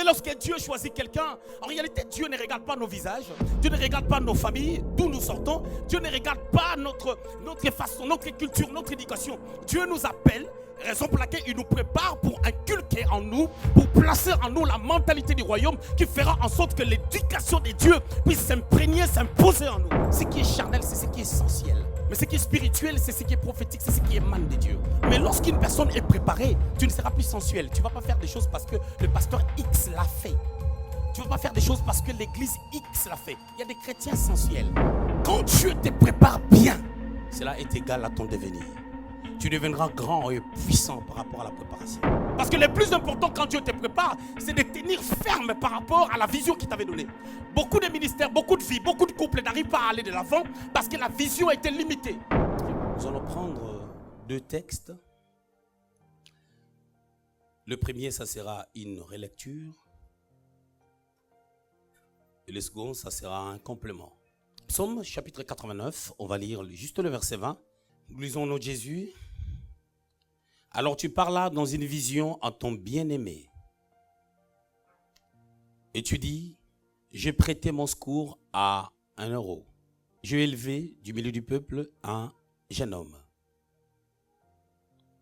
lorsque Dieu choisit quelqu'un, en réalité, Dieu ne regarde pas nos visages, Dieu ne regarde pas nos familles, d'où nous sortons, Dieu ne regarde pas notre façon, notre culture, notre éducation. Dieu nous appelle, raison pour laquelle il nous prépare pour inculquer en nous, pour placer en nous la mentalité du royaume qui fera en sorte que l'éducation de Dieu puisse s'imprégner, s'imposer en nous. Ce qui est charnel, c'est ce qui est essentiel. Mais ce qui est spirituel, c'est ce qui est prophétique, c'est ce qui émane de Dieu. Mais lorsqu'une personne est préparée, tu ne seras plus sensuel. Tu ne vas pas faire des choses parce que le pasteur X l'a fait. Tu ne vas pas faire des choses parce que l'église X l'a fait. Il y a des chrétiens sensuels. Quand Dieu te prépare bien, cela est égal à ton devenir. Tu deviendras grand et puissant par rapport à la préparation. Parce que le plus important quand Dieu te prépare, c'est de tenir ferme par rapport à la vision qu'il t'avait donnée. Beaucoup de ministères, beaucoup de vies, beaucoup de couples n'arrivent pas à aller de l'avant parce que la vision a été limitée. Nous allons prendre 2 textes. Le premier, ça sera une relecture. Et le second, ça sera un complément. Psaume chapitre 89, on va lire juste le verset 20. Nous lisons au nom de Jésus. Alors tu parlas dans une vision à ton bien-aimé. Et tu dis, j'ai prêté mon secours à 1 euro. J'ai élevé du milieu du peuple un jeune homme.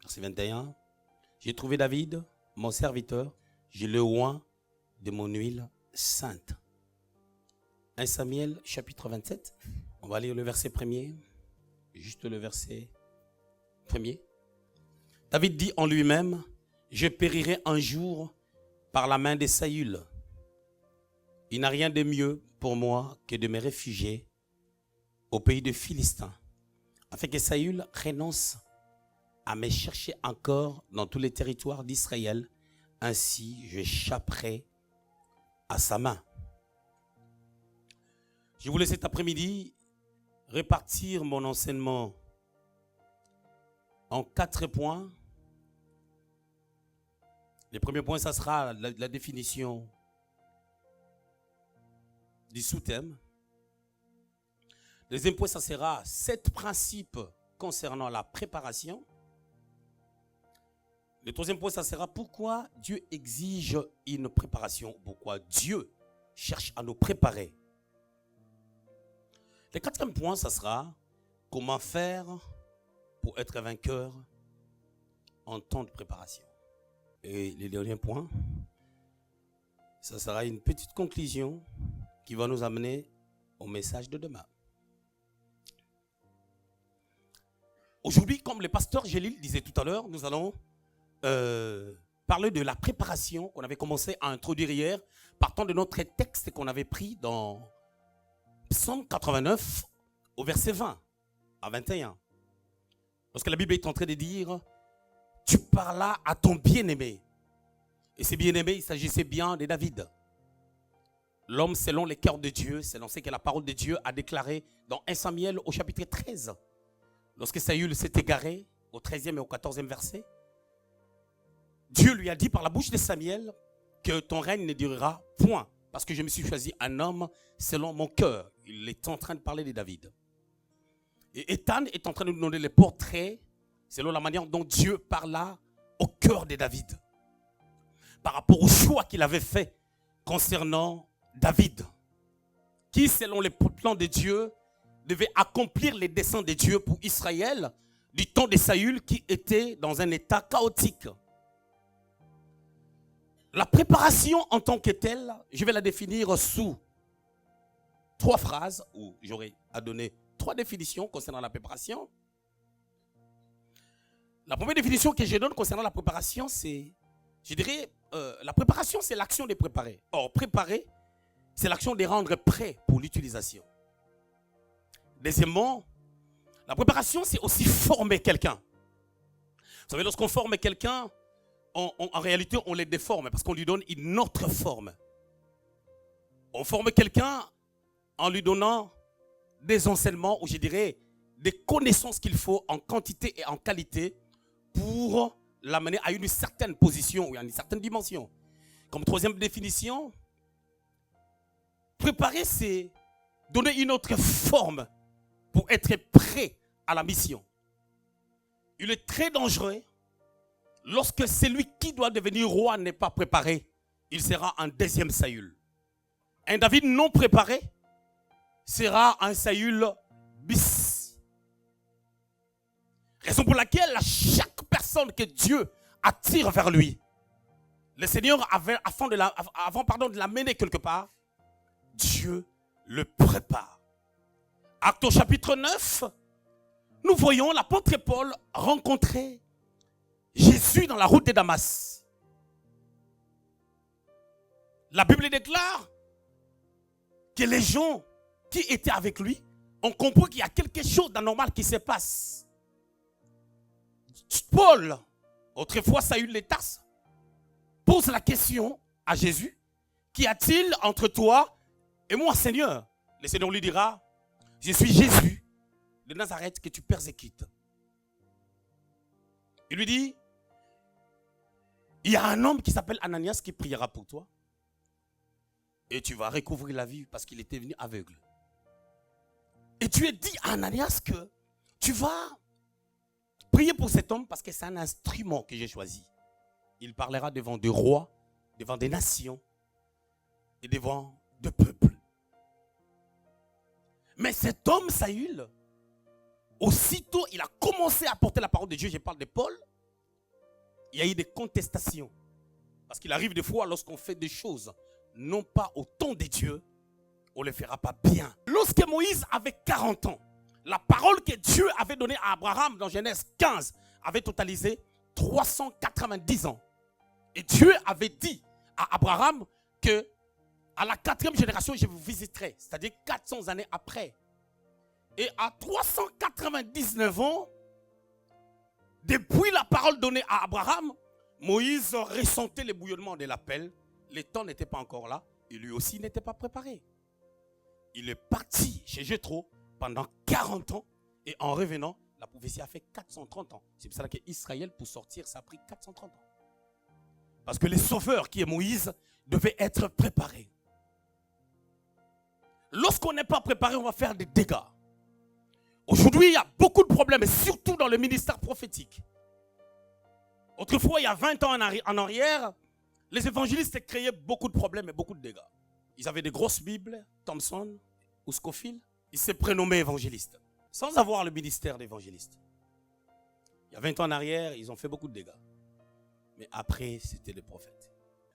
Verset 21. J'ai trouvé David, mon serviteur, j'ai le oint de mon huile sainte. 1 Samuel chapitre 27. On va lire le verset 1er. Juste le verset 1er. David dit en lui-même, je périrai un jour par la main de Saül. Il n'a rien de mieux pour moi que de me réfugier au pays de Philistins, afin que Saül renonce à me chercher encore dans tous les territoires d'Israël. Ainsi, je échapperai à sa main. Je voulais cet après-midi répartir mon enseignement en 4 points. Le premier point, ça sera la définition du sous-thème. Le deuxième point, ça sera 7 principes concernant la préparation. Le troisième point, ça sera pourquoi Dieu exige une préparation, pourquoi Dieu cherche à nous préparer. Le quatrième point, ça sera comment faire pour être vainqueur en temps de préparation. Et le dernier point, ça sera une petite conclusion qui va nous amener au message de demain. Aujourd'hui, comme le pasteur Gélil disait tout à l'heure, nous allons parler de la préparation qu'on avait commencé à introduire hier, partant de notre texte qu'on avait pris dans Psaume 89 au verset 20 à 21. Lorsque la Bible est en train de dire, tu parlas à ton bien-aimé. Et ce bien-aimé, il s'agissait bien de David. L'homme selon les cœurs de Dieu, selon ce que la parole de Dieu a déclaré dans 1 Samuel au chapitre 13. Lorsque Saül s'est égaré au 13e et au 14e verset, Dieu lui a dit par la bouche de Samuel que ton règne ne durera point, parce que je me suis choisi un homme selon mon cœur. Il est en train de parler de David. Et Ethan est en train de nous donner les portraits selon la manière dont Dieu parla au cœur de David. Par rapport au choix qu'il avait fait concernant David, qui selon les plans de Dieu devait accomplir les desseins de Dieu pour Israël du temps de Saül qui était dans un état chaotique. La préparation en tant que telle, je vais la définir sous 3 phrases, où j'aurai à donner 3 définitions concernant la préparation. La première définition que je donne concernant la préparation, c'est, je dirais, la préparation, c'est l'action de préparer. Or, préparer, c'est l'action de rendre prêt pour l'utilisation. Deuxièmement, la préparation, c'est aussi former quelqu'un. Vous savez, lorsqu'on forme quelqu'un, en réalité, on les déforme parce qu'on lui donne une autre forme. On forme quelqu'un en lui donnant des enseignements, ou je dirais, des connaissances qu'il faut en quantité et en qualité pour l'amener à une certaine position ou à une certaine dimension. Comme troisième définition, préparer, c'est donner une autre forme pour être prêt à la mission. Il est très dangereux lorsque celui qui doit devenir roi n'est pas préparé il sera un deuxième Saül. Un David non préparé sera un Saül bis. Raison pour laquelle chaque personne que Dieu attire vers lui, le Seigneur, avant de l'amener quelque part, Dieu le prépare. Actes au chapitre 9, nous voyons l'apôtre Paul rencontrer Jésus dans la route de Damas. La Bible déclare que les gens qui étaient avec lui ont compris qu'il y a quelque chose d'anormal qui se passe. Paul, autrefois Saül de Tarse, pose la question à Jésus: qu'y a-t-il entre toi et moi, Seigneur? Le Seigneur lui dira: je suis Jésus de Nazareth que tu persécutes. Il lui dit: il y a un homme qui s'appelle Ananias qui priera pour toi et tu vas recouvrir la vue parce qu'il était venu aveugle. Et tu es dit à Ananias que tu vas prier pour cet homme parce que c'est un instrument que j'ai choisi. Il parlera devant des rois, devant des nations et devant des peuples. Mais cet homme, Saül, aussitôt il a commencé à porter la parole de Dieu, je parle de Paul, il y a eu des contestations. Parce qu'il arrive des fois lorsqu'on fait des choses, non pas au temps de Dieu, on ne les fera pas bien. Lorsque Moïse avait 40 ans, la parole que Dieu avait donnée à Abraham dans Genèse 15 avait totalisé 390 ans. Et Dieu avait dit à Abraham que à la 4e génération, je vous visiterai, c'est-à-dire 400 années après. Et à 399 ans, depuis la parole donnée à Abraham, Moïse ressentait le bouillonnement de l'appel. Le temps n'était pas encore là et lui aussi n'était pas préparé. Il est parti chez Jéthro pendant 40 ans et en revenant, la prophétie a fait 430 ans. C'est pour ça qu'Israël, pour sortir, ça a pris 430 ans. Parce que le sauveur qui est Moïse devait être préparé. Lorsqu'on n'est pas préparé, on va faire des dégâts. Aujourd'hui, il y a beaucoup de problèmes, et surtout dans le ministère prophétique. Autrefois, il y a 20 ans en arrière, les évangélistes créaient beaucoup de problèmes et beaucoup de dégâts. Ils avaient des grosses Bibles, Thompson ou Scofield. Ils se prénommaient évangélistes, sans avoir le ministère d'évangéliste. Il y a 20 ans en arrière, ils ont fait beaucoup de dégâts. Mais après, c'était des prophètes.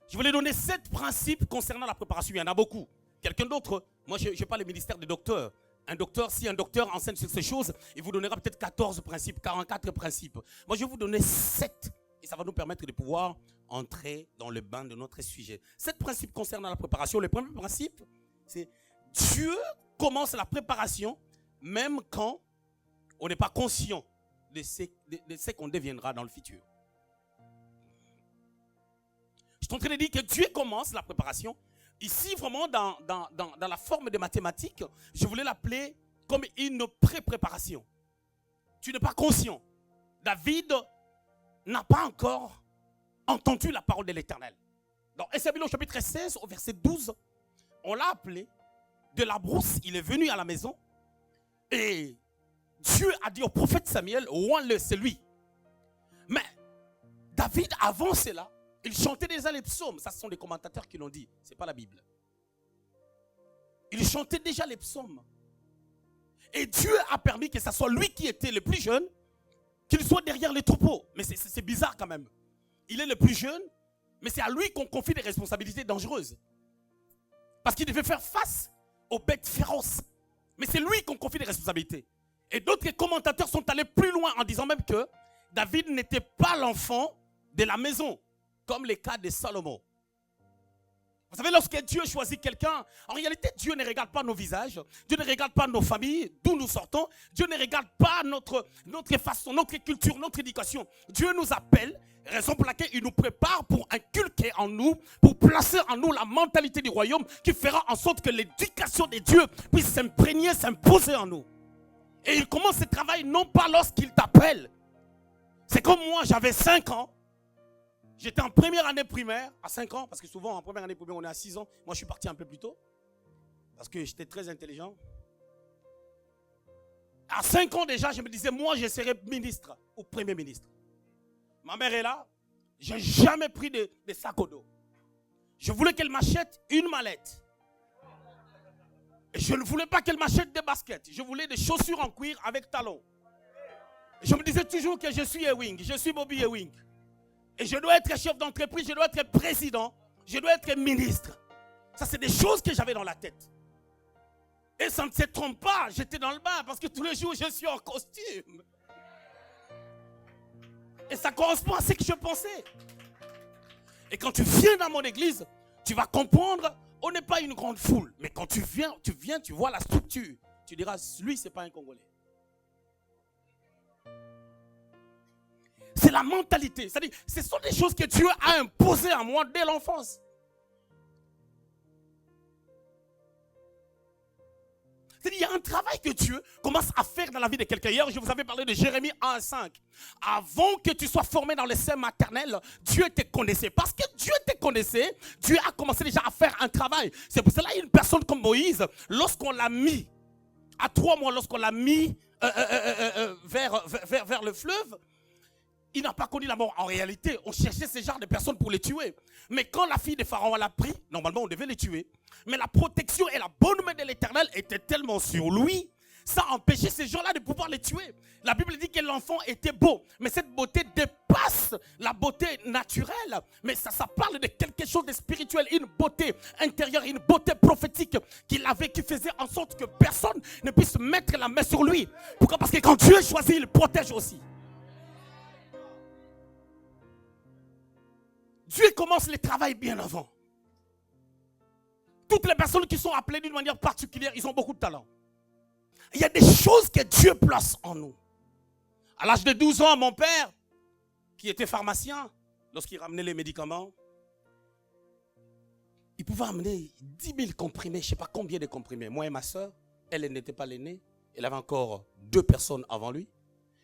Je voulais donner 7 principes concernant la préparation. Il y en a beaucoup. Quelqu'un d'autre, moi je n'ai pas le ministère des docteurs. Un docteur, si un docteur enseigne sur ces choses, il vous donnera peut-être 14 principes, 44 principes. Moi je vais vous donner 7 et ça va nous permettre de pouvoir entrer dans le bain de notre sujet. 7 principes concernant la préparation. Le premier principe, c'est Dieu commence la préparation même quand on n'est pas conscient de ce qu'on deviendra dans le futur. Je suis en train de dire que Dieu commence la préparation. Ici, vraiment, dans la forme des mathématiques, je voulais l'appeler comme une pré-préparation. Tu n'es pas conscient. David n'a pas encore entendu la parole de l'Éternel. Dans Essaïe au chapitre 16, au verset 12, on l'a appelé de la brousse. Il est venu à la maison et Dieu a dit au prophète Samuel, oins-le, c'est lui. Mais David, avant cela, il chantait déjà les psaumes. Ça, ce sont des commentateurs qui l'ont dit. Ce n'est pas la Bible. Il chantait déjà les psaumes. Et Dieu a permis que ce soit lui qui était le plus jeune, qu'il soit derrière les troupeaux. Mais c'est bizarre quand même. Il est le plus jeune, mais c'est à lui qu'on confie des responsabilités dangereuses. Parce qu'il devait faire face aux bêtes féroces. Mais c'est lui qu'on confie des responsabilités. Et d'autres commentateurs sont allés plus loin en disant même que David n'était pas l'enfant de la maison. Comme le cas de Salomon. Vous savez, lorsque Dieu choisit quelqu'un, en réalité, Dieu ne regarde pas nos visages, Dieu ne regarde pas nos familles, d'où nous sortons, Dieu ne regarde pas notre façon, notre culture, notre éducation. Dieu nous appelle, raison pour laquelle il nous prépare pour inculquer en nous, pour placer en nous la mentalité du royaume qui fera en sorte que l'éducation de Dieu puisse s'imprégner, s'imposer en nous. Et il commence ce travail non pas lorsqu'il t'appelle. C'est comme moi, j'avais 5 ans. J'étais en première année primaire, à 5 ans, parce que souvent en première année primaire, on est à 6 ans. Moi, je suis parti un peu plus tôt, parce que j'étais très intelligent. À 5 ans déjà, je me disais, moi, je serai ministre ou premier ministre. Ma mère est là, je n'ai jamais pris de sac au dos. Je voulais qu'elle m'achète une mallette. Et je ne voulais pas qu'elle m'achète des baskets. Je voulais des chaussures en cuir avec talons. Je me disais toujours que je suis Ewing, je suis Bobby Ewing. Et je dois être chef d'entreprise, je dois être président, je dois être ministre. Ça, c'est des choses que j'avais dans la tête. Et ça ne se trompe pas, j'étais dans le bain parce que tous les jours, je suis en costume. Et ça correspond à ce que je pensais. Et quand tu viens dans mon église, tu vas comprendre, on n'est pas une grande foule. Mais quand tu viens, tu vois la structure. Tu diras, lui, ce n'est pas un Congolais. C'est la mentalité. C'est-à-dire, ce sont des choses que Dieu a imposées à moi dès l'enfance. C'est-à-dire, il y a un travail que Dieu commence à faire dans la vie de quelqu'un. Hier, je vous avais parlé de Jérémie 1,5. Avant que tu sois formé dans le sein maternel, Dieu te connaissait. Parce que Dieu te connaissait, Dieu a commencé déjà à faire un travail. C'est pour cela qu'il y a une personne comme Moïse, lorsqu'on l'a mis, à 3 mois, lorsqu'on l'a mis vers le fleuve, il n'a pas connu la mort. En réalité, on cherchait ce genre de personnes pour les tuer. Mais quand la fille de Pharaon l'a pris, normalement on devait les tuer. Mais la protection et la bonne main de l'Éternel étaient tellement sur lui, ça empêchait ces gens-là de pouvoir les tuer. La Bible dit que l'enfant était beau. Mais cette beauté dépasse la beauté naturelle. Mais ça parle de quelque chose de spirituel. Une beauté intérieure, une beauté prophétique qu'il avait, qui faisait en sorte que personne ne puisse mettre la main sur lui. Pourquoi? Parce que quand Dieu choisit, il protège aussi. Dieu commence le travail bien avant. Toutes les personnes qui sont appelées d'une manière particulière, ils ont beaucoup de talent. Il y a des choses que Dieu place en nous. À l'âge de 12 ans, mon père, qui était pharmacien, lorsqu'il ramenait les médicaments, il pouvait amener 10 000 comprimés, je ne sais pas combien de comprimés. Moi et ma soeur, elle n'était pas l'aînée. Elle avait encore 2 personnes avant lui.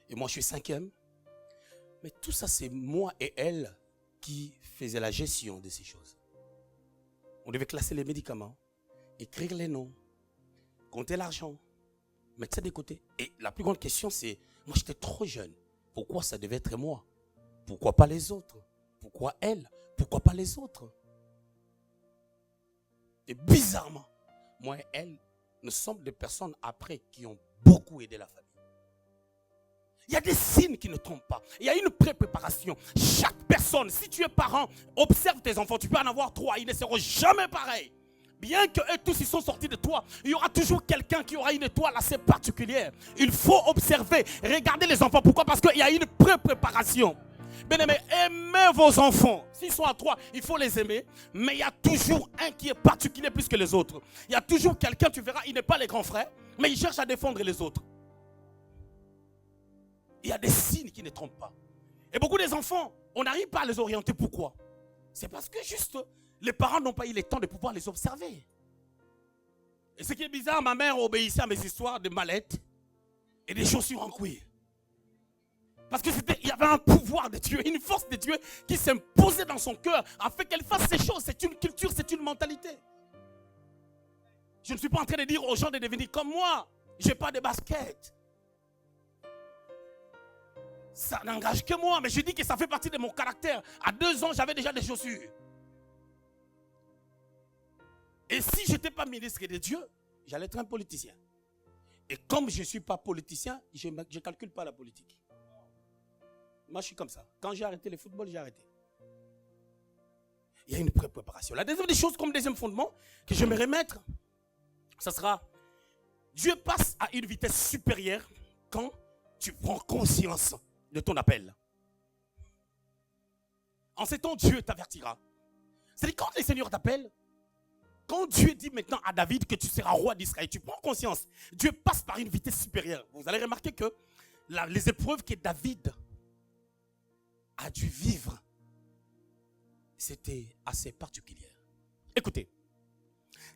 Et moi, je suis 5e. Mais tout ça, c'est moi et elle qui faisait la gestion de ces choses. On devait classer les médicaments, écrire les noms, compter l'argent, mettre ça de côté. Et la plus grande question, c'est, moi j'étais trop jeune. Pourquoi ça devait être moi? Pourquoi pas les autres? Pourquoi elle? Pourquoi pas les autres? Et bizarrement, moi et elle, nous sommes des personnes après qui ont beaucoup aidé la famille. Il y a des signes qui ne trompent pas. Il y a une préparation. Chaque personne, si tu es parent, observe tes enfants. Tu peux en avoir 3, ils ne seront jamais pareils. Bien qu'eux tous ils sont sortis de toi, il y aura toujours quelqu'un qui aura une étoile assez particulière. Il faut observer, regarder les enfants. Pourquoi? Parce qu'il y a une préparation. Bien aimé, aimez vos enfants. S'ils sont à 3, il faut les aimer. Mais il y a toujours un qui est particulier plus que les autres. Il y a toujours quelqu'un, tu verras, il n'est pas les grands frères, mais il cherche à défendre les autres. Il y a des signes qui ne trompent pas. Et beaucoup des enfants, on n'arrive pas à les orienter. Pourquoi? C'est parce que juste, les parents n'ont pas eu le temps de pouvoir les observer. Et ce qui est bizarre, ma mère obéissait à mes histoires de mallettes et des chaussures en cuir. Parce qu'il y avait un pouvoir de Dieu, une force de Dieu qui s'imposait dans son cœur afin qu'elle fasse ces choses. C'est une culture, c'est une mentalité. Je ne suis pas en train de dire aux gens de devenir comme moi. Je n'ai pas de basket. Ça n'engage que moi, mais je dis que ça fait partie de mon caractère. À 2 ans, j'avais déjà des chaussures. Et si je n'étais pas ministre de Dieu, j'allais être un politicien. Et comme je ne suis pas politicien, je ne calcule pas la politique. Moi, je suis comme ça. Quand j'ai arrêté le football, j'ai arrêté. Il y a une préparation. La deuxième des choses, comme deuxième fondement, que je vais remettre, ça sera, Dieu passe à une vitesse supérieure quand tu prends conscience de ton appel. En ces temps, Dieu t'avertira. C'est-à-dire, quand le Seigneur t'appelle, quand Dieu dit maintenant à David que tu seras roi d'Israël, tu prends conscience, Dieu passe par une vitesse supérieure. Vous allez remarquer que les épreuves que David a dû vivre, c'était assez particulier. Écoutez,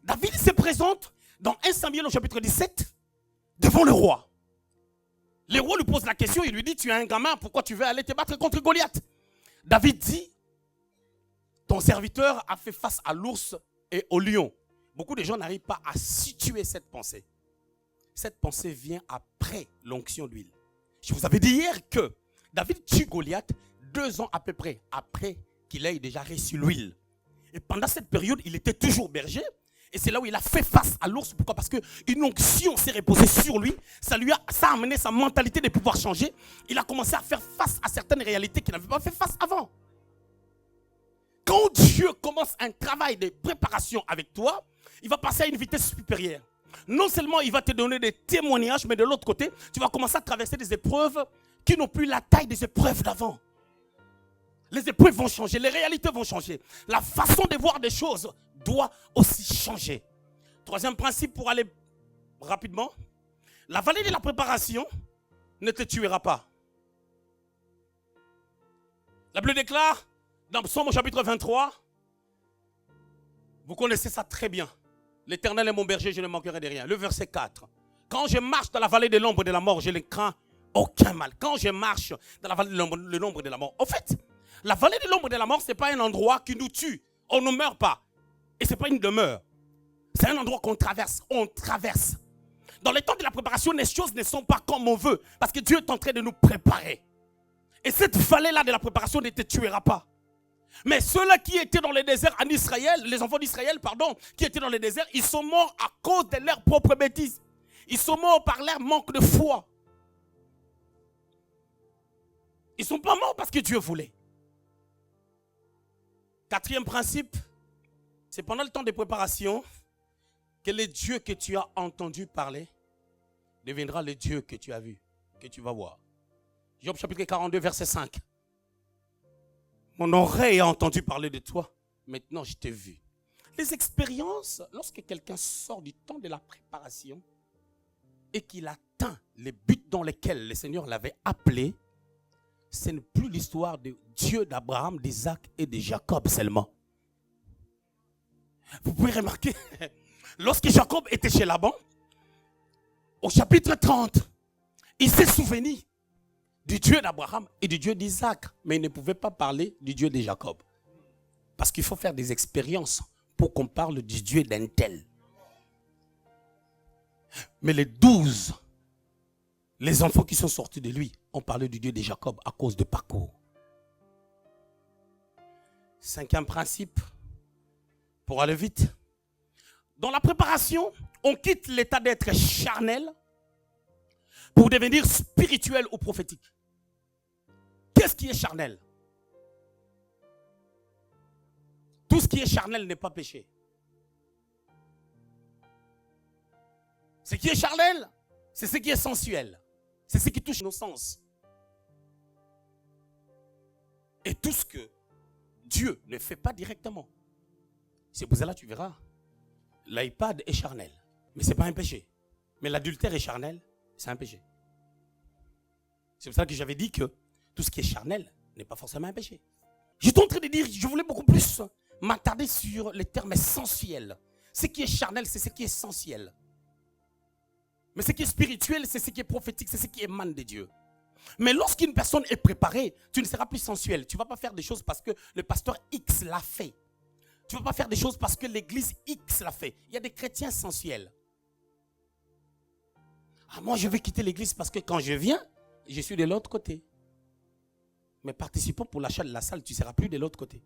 David se présente dans 1 Samuel au chapitre 17 devant le roi. Le roi lui pose la question, il lui dit, tu es un gamin, pourquoi tu veux aller te battre contre Goliath? David dit, ton serviteur a fait face à l'ours et au lion. Beaucoup de gens n'arrivent pas à situer cette pensée. Cette pensée vient après l'onction d'huile. Je vous avais dit hier que David tue Goliath 2 ans à peu près après qu'il ait déjà reçu l'huile. Et pendant cette période, il était toujours berger. Et c'est là où il a fait face à l'ours. Pourquoi? Parce qu'une onction s'est reposée sur lui. Ça a amené sa mentalité de pouvoir changer. Il a commencé à faire face à certaines réalités qu'il n'avait pas fait face avant. Quand Dieu commence un travail de préparation avec toi, il va passer à une vitesse supérieure. Non seulement il va te donner des témoignages, mais de l'autre côté, tu vas commencer à traverser des épreuves qui n'ont plus la taille des épreuves d'avant. Les épreuves vont changer, les réalités vont changer. La façon de voir des choses doit aussi changer. Troisième principe pour aller rapidement. La vallée de la préparation ne te tuera pas. La Bible déclare dans Psaume au chapitre 23, vous connaissez ça très bien. L'Éternel est mon berger, je ne manquerai de rien. Le verset 4. Quand je marche dans la vallée de l'ombre de la mort, je ne crains aucun mal. Quand je marche dans la vallée de l'ombre de la mort. En fait, la vallée de l'ombre de la mort, ce n'est pas un endroit qui nous tue. On ne meurt pas. Et ce n'est pas une demeure. C'est un endroit qu'on traverse. On traverse. Dans le temps de la préparation, les choses ne sont pas comme on veut. Parce que Dieu est en train de nous préparer. Et cette vallée-là de la préparation ne te tuera pas. Mais ceux-là qui étaient dans le désert en Israël, les enfants d'Israël, pardon, qui étaient dans le désert, ils sont morts à cause de leur propre bêtise. Ils sont morts par leur manque de foi. Ils ne sont pas morts parce que Dieu voulait. Quatrième principe, c'est pendant le temps de préparation que le Dieu que tu as entendu parler deviendra le Dieu que tu as vu, que tu vas voir. Job chapitre 42, verset 5. Mon oreille a entendu parler de toi, maintenant je t'ai vu. Les expériences, lorsque quelqu'un sort du temps de la préparation et qu'il atteint les buts dans lesquels le Seigneur l'avait appelé, ce n'est plus l'histoire de Dieu d'Abraham, d'Isaac et de Jacob seulement. Vous pouvez remarquer, lorsque Jacob était chez Laban, au chapitre 30, il s'est souvenu du Dieu d'Abraham et du Dieu d'Isaac, mais il ne pouvait pas parler du Dieu de Jacob. Parce qu'il faut faire des expériences pour qu'on parle du Dieu d'un tel. Mais les 12, les enfants qui sont sortis de lui, ont parlé du Dieu de Jacob à cause de parcours. Cinquième principe, pour aller vite. Dans la préparation, on quitte l'état d'être charnel pour devenir spirituel ou prophétique. Qu'est-ce qui est charnel? Tout ce qui est charnel n'est pas péché. Ce qui est charnel, c'est ce qui est sensuel. C'est ce qui touche nos sens. Et tout ce que Dieu ne fait pas directement. C'est pour cela que tu verras, l'iPad est charnel, mais ce n'est pas un péché. Mais l'adultère est charnel, c'est un péché. C'est pour ça que j'avais dit que tout ce qui est charnel n'est pas forcément un péché. J'étais en train de dire, je voulais beaucoup plus m'attarder sur les termes sensuels. Ce qui est charnel, c'est ce qui est sensuel. Mais ce qui est spirituel, c'est ce qui est prophétique, c'est ce qui émane de Dieu. Mais lorsqu'une personne est préparée, tu ne seras plus sensuel. Tu ne vas pas faire des choses parce que le pasteur X l'a fait. Tu ne vas pas faire des choses parce que l'église X l'a fait. Il y a des chrétiens sensuels. Ah, moi, je vais quitter l'église parce que quand je viens, je suis de l'autre côté. Mais participant pour l'achat de la salle, tu ne seras plus de l'autre côté.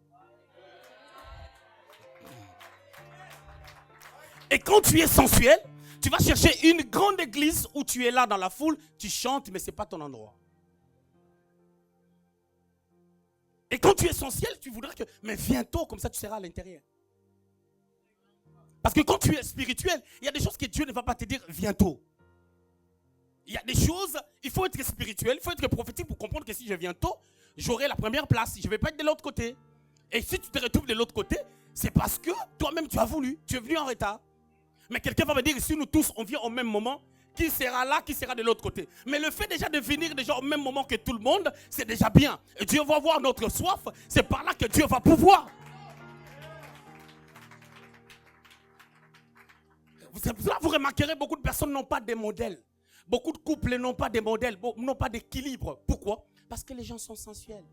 Et quand tu es sensuel, tu vas chercher une grande église où tu es là dans la foule, tu chantes, mais ce n'est pas ton endroit. Et quand tu es sensuel, tu voudrais que, mais viens tôt, comme ça tu seras à l'intérieur. Parce que quand tu es spirituel, il y a des choses que Dieu ne va pas te dire, viens tôt. Il y a des choses, il faut être spirituel, il faut être prophétique pour comprendre que si je viens tôt, j'aurai la première place, je ne vais pas être de l'autre côté. Et si tu te retrouves de l'autre côté, c'est parce que toi-même tu as voulu, tu es venu en retard. Mais quelqu'un va me dire, si nous tous on vient au même moment, qui sera là, qui sera de l'autre côté. Mais le fait déjà de venir déjà au même moment que tout le monde, c'est déjà bien. Et Dieu va voir notre soif, c'est par là que Dieu va pouvoir. Vous remarquerez, beaucoup de personnes n'ont pas de modèles. Beaucoup de couples n'ont pas de modèles, n'ont pas d'équilibre. Pourquoi? Parce que les gens sont sensuels.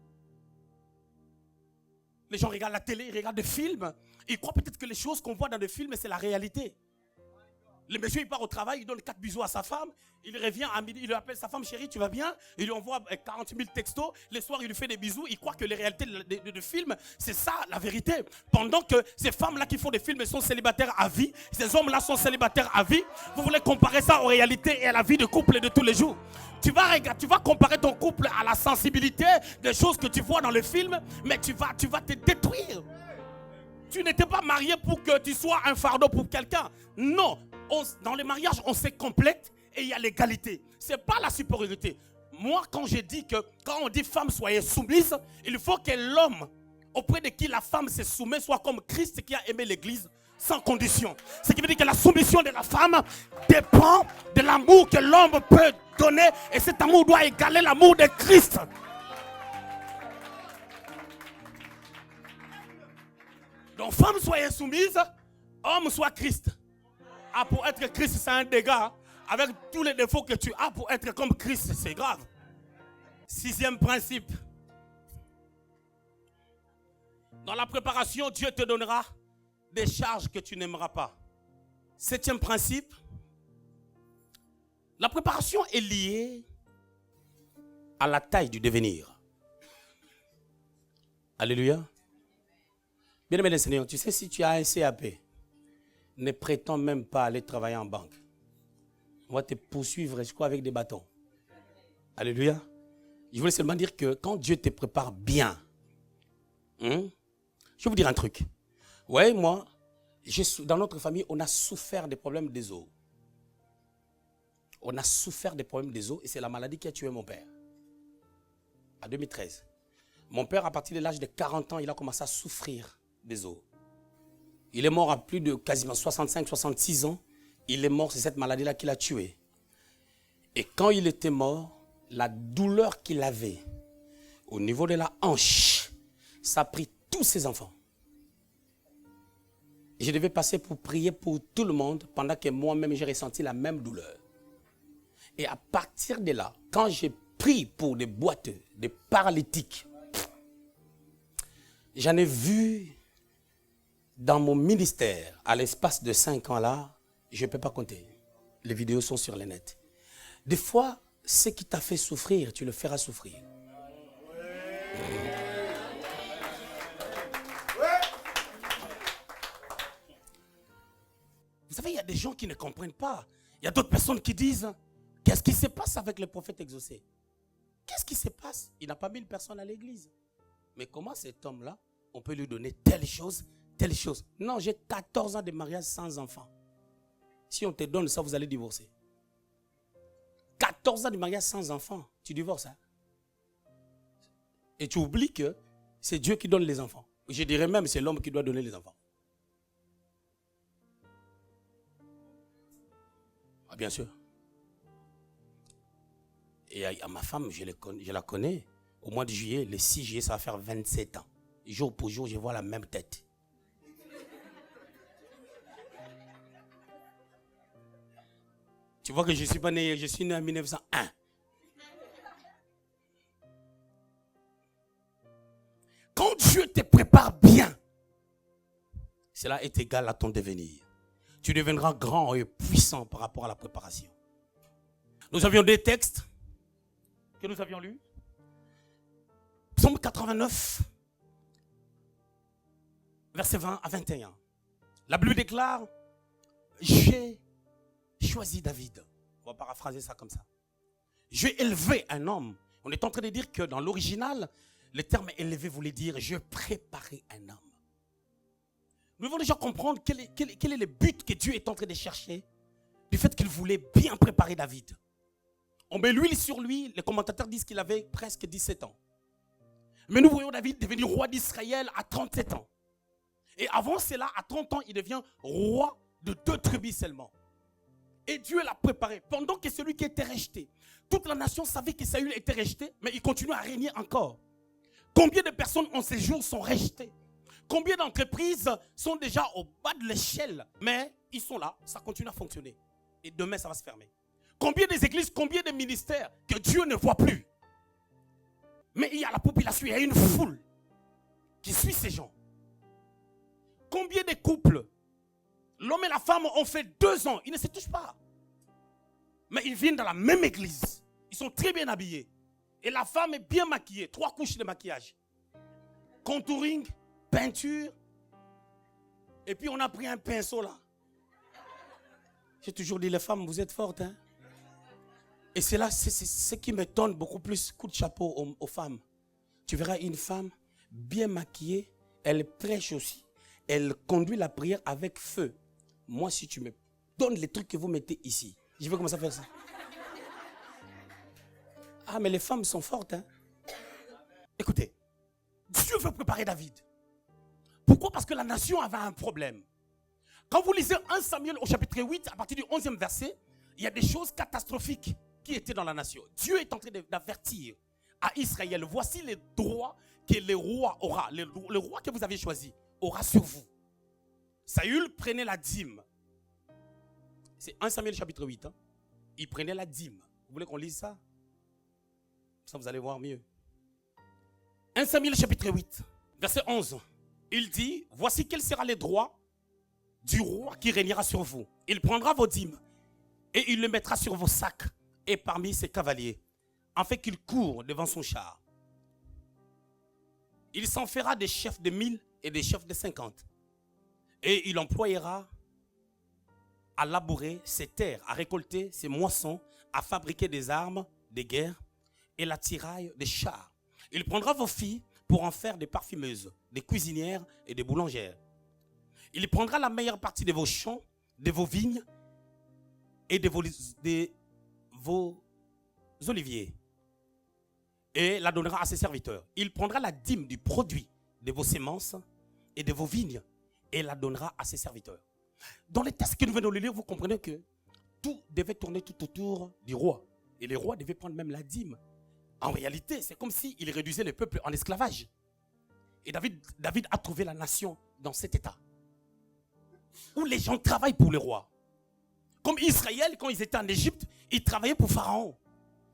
Les gens regardent la télé, ils regardent des films. Ils croient peut-être que les choses qu'on voit dans les films, c'est la réalité. Le monsieur, il part au travail, il donne 4 bisous à sa femme. Il revient à midi, il lui appelle sa femme, chérie, tu vas bien? Il lui envoie 40 000 textos. Les soirs, il lui fait des bisous. Il croit que les réalités de films, c'est ça la vérité. Pendant que ces femmes-là qui font des films sont célibataires à vie, ces hommes-là sont célibataires à vie, vous voulez comparer ça aux réalités et à la vie de couple de tous les jours. Tu vas comparer ton couple à la sensibilité des choses que tu vois dans le film, mais tu vas te détruire. Tu n'étais pas marié pour que tu sois un fardeau pour quelqu'un. Non, dans les mariages, on se complète et il y a l'égalité. Ce n'est pas la supériorité. Moi, quand on dit femme, soyez soumise, il faut que l'homme auprès de qui la femme se soumet soit comme Christ qui a aimé l'église sans condition. Ce qui veut dire que la soumission de la femme dépend de l'amour que l'homme peut donner et cet amour doit égaler l'amour de Christ. Donc, femme, soyez soumise, homme, soit Christ. Ah, pour être Christ, c'est un dégât. Avec tous les défauts que tu as, pour être comme Christ, c'est grave. 6e principe. Dans la préparation, Dieu te donnera des charges que tu n'aimeras pas. 7e principe. La préparation est liée à la taille du devenir. Alléluia. Bien-aimé le Seigneur, tu sais, si tu as un CAP, ne prétends même pas aller travailler en banque. On va te poursuivre, je crois, avec des bâtons. Alléluia. Je voulais seulement dire que quand Dieu te prépare bien, je vais vous dire un truc. Ouais, moi, dans notre famille, on a souffert des problèmes des os. On a souffert des problèmes des os et c'est la maladie qui a tué mon père. En 2013. Mon père, à partir de l'âge de 40 ans, il a commencé à souffrir des os. Il est mort à plus de quasiment 65-66 ans. Il est mort, c'est cette maladie-là qui l'a tué. Et quand il était mort, la douleur qu'il avait au niveau de la hanche, ça a pris tous ses enfants. Et je devais passer pour prier pour tout le monde pendant que moi-même j'ai ressenti la même douleur. Et à partir de là, quand j'ai prié pour des boiteux, des paralytiques, j'en ai vu dans mon ministère, à l'espace de 5 ans là, je ne peux pas compter. Les vidéos sont sur le net. Des fois, ce qui t'a fait souffrir, tu le feras souffrir. Vous savez, il y a des gens qui ne comprennent pas. Il y a d'autres personnes qui disent, qu'est-ce qui se passe avec le prophète exaucé? Qu'est-ce qui se passe? Il n'a pas 1000 personnes à l'église. Mais comment cet homme-là, on peut lui donner telle chose, telle chose? Non, j'ai 14 ans de mariage sans enfant. Si on te donne ça, vous allez divorcer. 14 ans de mariage sans enfant, tu divorces. Hein? Et tu oublies que c'est Dieu qui donne les enfants. Je dirais même que c'est l'homme qui doit donner les enfants. Ah, bien sûr. Et à ma femme, je la connais. Au mois de juillet, le 6 juillet, ça va faire 27 ans. Jour pour jour, je vois la même tête. Tu vois que je suis pas né, je suis né en 1901. Quand Dieu te prépare bien, cela est égal à ton devenir. Tu deviendras grand et puissant par rapport à la préparation. Nous avions des textes que nous avions lus. Psaume 89, versets 20 à 21. La Bible déclare, j'ai choisi David. On va paraphraser ça comme ça. J'ai élevé un homme. On est en train de dire que dans l'original, le terme élevé voulait dire je préparais un homme. Nous devons déjà comprendre quel est le but que Dieu est en train de chercher du fait qu'il voulait bien préparer David. On met l'huile sur lui, les commentateurs disent qu'il avait presque 17 ans. Mais nous voyons David devenir roi d'Israël à 37 ans. Et avant cela, à 30 ans, il devient roi de 2 tribus seulement. Et Dieu l'a préparé. Pendant que celui qui était rejeté, toute la nation savait que Saül était rejeté, mais il continue à régner encore. Combien de personnes en ces jours sont rejetées? Combien d'entreprises sont déjà au bas de l'échelle, mais ils sont là, ça continue à fonctionner. Et demain, ça va se fermer. Combien des églises, combien de ministères que Dieu ne voit plus? Mais il y a la population, il y a une foule qui suit ces gens. Combien de couples, l'homme et la la femme ont fait 2 ans. Ils ne se touchent pas. Mais ils viennent dans la même église. Ils sont très bien habillés. Et la femme est bien maquillée. 3 couches de maquillage. Contouring, peinture. Et puis on a pris un pinceau là. J'ai toujours dit, les femmes, vous êtes fortes. Hein? Et c'est là, c'est ce qui m'étonne beaucoup plus. Coup de chapeau aux femmes. Tu verras une femme bien maquillée. Elle prêche aussi. Elle conduit la prière avec feu. Moi, si tu me donnes les trucs que vous mettez ici, je vais commencer à faire ça. Ah, mais les femmes sont fortes. Hein? Écoutez, Dieu veut préparer David. Pourquoi? Parce que la nation avait un problème. Quand vous lisez 1 Samuel au chapitre 8, à partir du 11e verset, il y a des choses catastrophiques qui étaient dans la nation. Dieu est en train d'avertir à Israël, voici les droits que le roi aura. Le roi que vous avez choisi aura sur vous. Saül prenait la dîme. C'est 1 Samuel chapitre 8. Hein? Il prenait la dîme. Vous voulez qu'on lise ça? Ça, vous allez voir mieux. 1 Samuel chapitre 8, verset 11. Il dit, voici quels seront les droits du roi qui régnera sur vous. Il prendra vos dîmes et il le mettra sur vos sacs et parmi ses cavaliers, afin qu'il court devant son char. Il s'en fera des chefs de 1000 et des chefs de 50. Et il employera à labourer ses terres, à récolter ses moissons, à fabriquer des armes, des guerres et l'attirail des chars. Il prendra vos filles pour en faire des parfumeuses, des cuisinières et des boulangères. Il prendra la meilleure partie de vos champs, de vos vignes et de vos oliviers et la donnera à ses serviteurs. Il prendra la dîme du produit de vos semences et de vos vignes et la donnera à ses serviteurs. Dans les textes que nous venons de lire, vous comprenez que tout devait tourner tout autour du roi. Et le roi devait prendre même la dîme. En réalité, c'est comme s'il réduisait le peuple en esclavage. Et David a trouvé la nation dans cet état. Où les gens travaillent pour le roi. Comme Israël, quand ils étaient en Égypte, ils travaillaient pour Pharaon.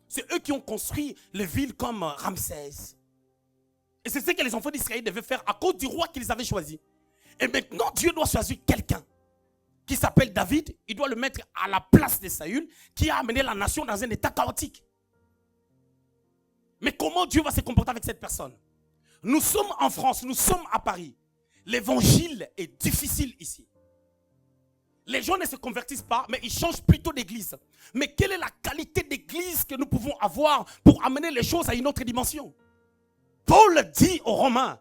C'est eux qui ont construit les villes comme Ramsès. Et c'est ce que les enfants d'Israël devaient faire à cause du roi qu'ils avaient choisi. Et maintenant, Dieu doit choisir quelqu'un qui s'appelle David. Il doit le mettre à la place de Saül, qui a amené la nation dans un état chaotique. Mais comment Dieu va se comporter avec cette personne? Nous sommes en France, nous sommes à Paris. L'évangile est difficile ici. Les gens ne se convertissent pas, mais ils changent plutôt d'église. Mais quelle est la qualité d'église que nous pouvons avoir pour amener les choses à une autre dimension? Paul dit aux Romains,